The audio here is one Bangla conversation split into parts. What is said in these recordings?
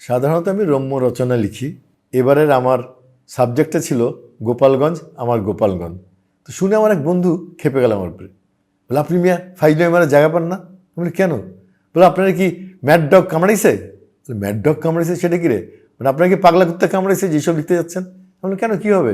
সাধারণত আমি রম্য রচনা লিখি। এবারের আমার সাবজেক্টটা ছিল গোপালগঞ্জ, আমার গোপালগঞ্জ। তো শুনে আমার এক বন্ধু খেপে গেল আমার উপরে, বলে আপনি মিয়া ফাইজ মেমারে জায়গা পান না? বলি কেন? বলে আপনারা কি ম্যাড ডগ কামড়াইছে? ম্যাড ডগ কামড়াইছে সেটা কি রে? মানে আপনারা কি পাগলা কুত্তা কামড়াইছে যেসব লিখতে যাচ্ছেন? বলে কেন, কী হবে?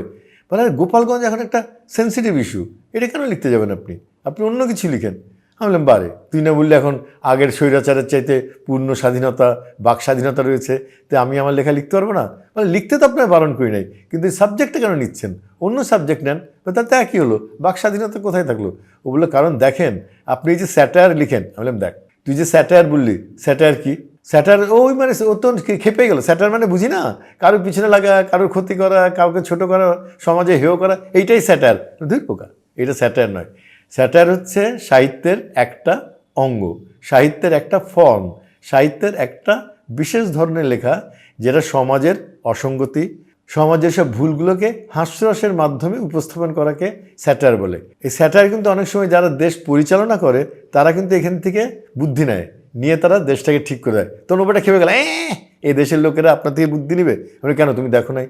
বলে গোপালগঞ্জ এখন একটা সেন্সিটিভ ইস্যু, এটা কেন লিখতে যাবেন আপনি? আপনি অন্য কিছু লিখেন। আমি বললাম বারে, তুই না বললে এখন আগের স্বৈরাচারের চাইতে পূর্ণ স্বাধীনতা, বাক স্বাধীনতা রয়েছে, তো আমি আমার লেখা লিখতে পারবো না? মানে লিখতে তো আপনার বারণ করি নাই, কিন্তু এই সাবজেক্টটা কেন নিচ্ছেন? অন্য সাবজেক্ট নেন। তাতে একই হলো, বাক স্বাধীনতা কোথায় থাকলো? ও বললো কারণ দেখেন আপনি এই যে স্যাটায়ার লিখেন। আমি বললাম দেখ, তুই যে স্যাটায়ার বললি, স্যাটায়ার কি? স্যাটার ওই মানে ও তো খেপে গেল। স্যাটার মানে বুঝি না, কারোর পিছনে লাগা, কারোর ক্ষতি করা, কাউকে ছোট করা, সমাজে হেয় করা, এইটাই স্যাটার। দুই পোকা, এটা স্যাটার নয়। স্যাটার হচ্ছে সাহিত্যের একটা অঙ্গ, সাহিত্যের একটা ফর্ম, সাহিত্যের একটা বিশেষ ধরনের লেখা, যেটা সমাজের অসঙ্গতি, সমাজের সব ভুলগুলোকে হাস্যরসের মাধ্যমে উপস্থাপন করাকে স্যাটার বলে। এই স্যাটার কিন্তু অনেক সময় যারা দেশ পরিচালনা করে তারা কিন্তু এখান থেকে বুদ্ধি নেয়, নিয়ে তারা দেশটাকে ঠিক করে দেয়। তখন ওটা খেপে গেল, এই দেশের লোকেরা আপনার থেকে বুদ্ধি নেবে? মানে কেন, তুমি দেখো নাই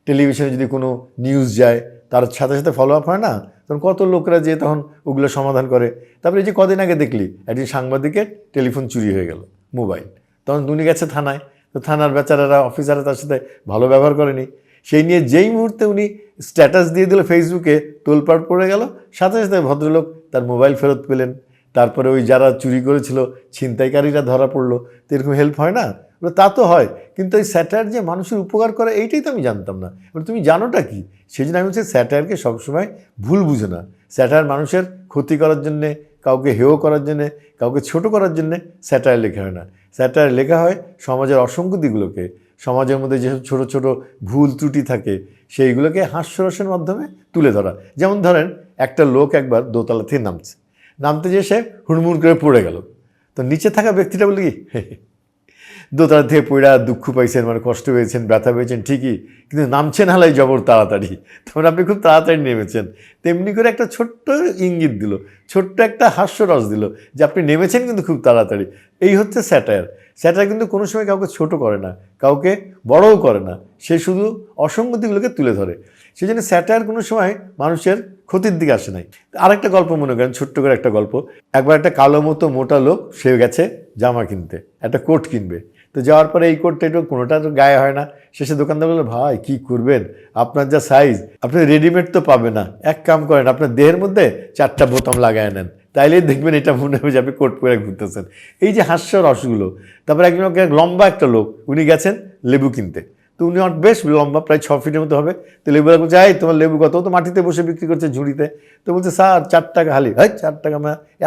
টেলিভিশনে যদি কোনো নিউজ যায় তার সাথে সাথে ফলো আপ হয় না? তখন কত লোকরা যে তখন ওগুলো সমাধান করে। তারপরে এই যে কদিন আগে দেখলি একজন সাংবাদিকের টেলিফোন চুরি হয়ে গেল, মোবাইল। তখন উনি গেছে থানায়, তো থানার বেচারারা, অফিসাররা তার সাথে ভালো ব্যবহার করেনি। সেই নিয়ে যেই মুহূর্তে উনি স্ট্যাটাস দিয়ে দিল ফেসবুকে, তোলপাড় পড়ে গেল। সাথে সাথে ভদ্রলোক তার মোবাইল ফেরত পেলেন। তারপরে ওই যারা চুরি করেছিল ছিনতাইকারীরা ধরা পড়লো। তো এরকম হেল্প হয় না? তা তো হয়, কিন্তু এই স্যাটায়ার যে মানুষের উপকার করে এইটাই তো আমি জানতাম না। তুমি জানোটা কি? সেই জন্য আমি বলছি স্যাটায়ারকে সবসময় ভুল বুঝে না। স্যাটায়ার মানুষের ক্ষতি করার জন্যে, কাউকে হেয় করার জন্যে, কাউকে ছোট করার জন্যে স্যাটায়ার লেখা হয় না। স্যাটায়ার লেখা হয় সমাজের অসঙ্গতিগুলোকে, সমাজের মধ্যে যেসব ছোট ছোট ভুল ত্রুটি থাকে সেইগুলোকে হাস্যরসের মাধ্যমে তুলে ধরা। যেমন ধরেন, একটা লোক একবার দোতলা থেকে নামতে যেয়ে সে হুড়মুড় করে পড়ে গেল। তো নিচে থাকা ব্যক্তিটা বলে কি, দোতলা থেকে পড়া দুঃখ পাইছেন, মানে কষ্ট পেয়েছেন, ব্যথা পেয়েছেন ঠিকই, কিন্তু নামছেন হালাই জবর তাড়াতাড়ি। তখন আপনি খুব তাড়াতাড়ি নেমেছেন। তেমনি করে একটা ছোট্ট ইঙ্গিত দিল, ছোট্ট একটা হাস্যরস দিল যে আপনি নেমেছেন কিন্তু খুব তাড়াতাড়ি। এই হচ্ছে স্যাটায়ার। স্যাটায়ার কিন্তু কোনো সময় কাউকে ছোট করে না, কাউকে বড়ও করে না, সে শুধু অসঙ্গতিগুলোকে তুলে ধরে। সেই জন্য স্যাটায়ার কোনো সময় মানুষের ক্ষতির দিকে আসে নাই। আরেকটা গল্প মনে করেন, ছোট্ট করে একটা গল্প। একবার একটা কালো মতো মোটা লোক, সে গেছে জামা কিনতে, একটা কোট কিনবে। তো যাওয়ার পরে এই কোটটা একটু কোনোটা তো গায়ে হয় না। শেষে দোকানদার বললো, ভাই কী করবেন, আপনার যা সাইজ, আপনি রেডিমেড তো পাবে না, এক কাম করেন আপনার দেহের মধ্যে 4টা বোতাম লাগায় নেন, তাইলেই দেখবেন এটা মনে হবে যে আপনি কোট পরে ঘুরতেছেন। এই যে হাস্য রসগুলো। তারপরে একজন লম্বা একটা লোক, উনি গেছেন লেবু কিনতে। তো উনি বেশ লম্বা, প্রায় 6 ফিটের মতো হবে। তো লেবুরা বলছে, এই তোমার লেবু কত? তো মাটিতে বসে বিক্রি করছে ঝুড়িতে। তো বলছে, স্যার 4 টাকা হালি। 4 টাকা?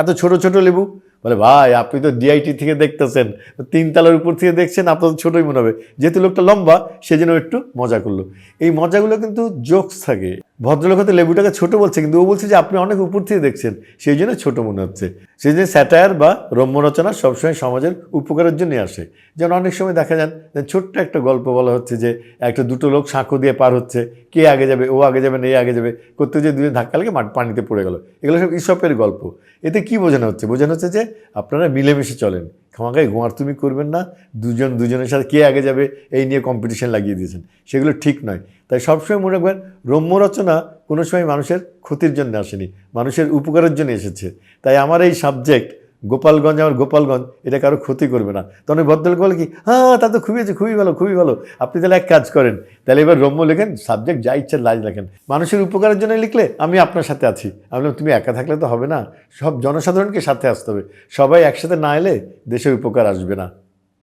এত ছোট ছোট লেবু? বলে, ভাই আপনি তো ডিআইটি থেকে দেখতেছেন, 3 তলার উপর থেকে দেখছেন, আপনার তো ছোটোই মনে হবে। যেহেতু লোকটা লম্বা, সেজন্য একটু মজা করলো। এই মজাগুলো কিন্তু জোকস থাকে। ভদ্রলোক হয়তো লেবুটাকে ছোট বলছে, কিন্তু ও বলছে যে আপনি অনেক উপর থেকে দেখছেন, সেই জন্য ছোট মনে হচ্ছে। সেই জন্য স্যাটায়ার বা রম্য রচনা সবসময় সমাজের উপকারের জন্যই আসে। যেমন অনেক সময় দেখা যান ছোট্ট একটা গল্প বলা হচ্ছে যে একটা দুটো লোক সাঁকো দিয়ে পার হচ্ছে, কে আগে যাবে, ও আগে যাবে না এ আগে যাবে, করতে যে দুজন ধাক্কা লেগে পানিতে পড়ে গেল। এগুলো সব ঈশপের গল্প। এতে কি বোঝানো হচ্ছে? বোঝানো হচ্ছে যে আপনারা মিলেমিশে চলেন, খামাখাই গোয়ার তুমি করবেন না, দুজনের সাথে কে আগে যাবে এই নিয়ে কম্পিটিশন লাগিয়ে দিয়েছেন, সেগুলো ঠিক নয়। তাই সবসময় মনে রাখবেন, রম্য রচনা কোনো সময় মানুষের ক্ষতির জন্য আসেনি, মানুষের উপকারের জন্য এসেছে। তাই আমার এই সাবজেক্ট গোপালগঞ্জ, আমার গোপালগঞ্জ, এটা কারো ক্ষতি করবে না। তখন ভদ্রলোক বলে কি, হ্যাঁ তা তো খুবই আছে, খুবই ভালো, খুবই ভালো। আপনি তাহলে এক কাজ করেন, তাহলে এবার রম্য লেখেন, সাবজেক্ট যা ইচ্ছা লাজ লেখেন, মানুষের উপকারের জন্য লিখলে আমি আপনার সাথে আছি। আমি বললাম, তুমি একা থাকলে তো হবে না, সব জনসাধারণকে সাথে আসতে হবে। সবাই একসাথে না এলে দেশের উপকার আসবে না।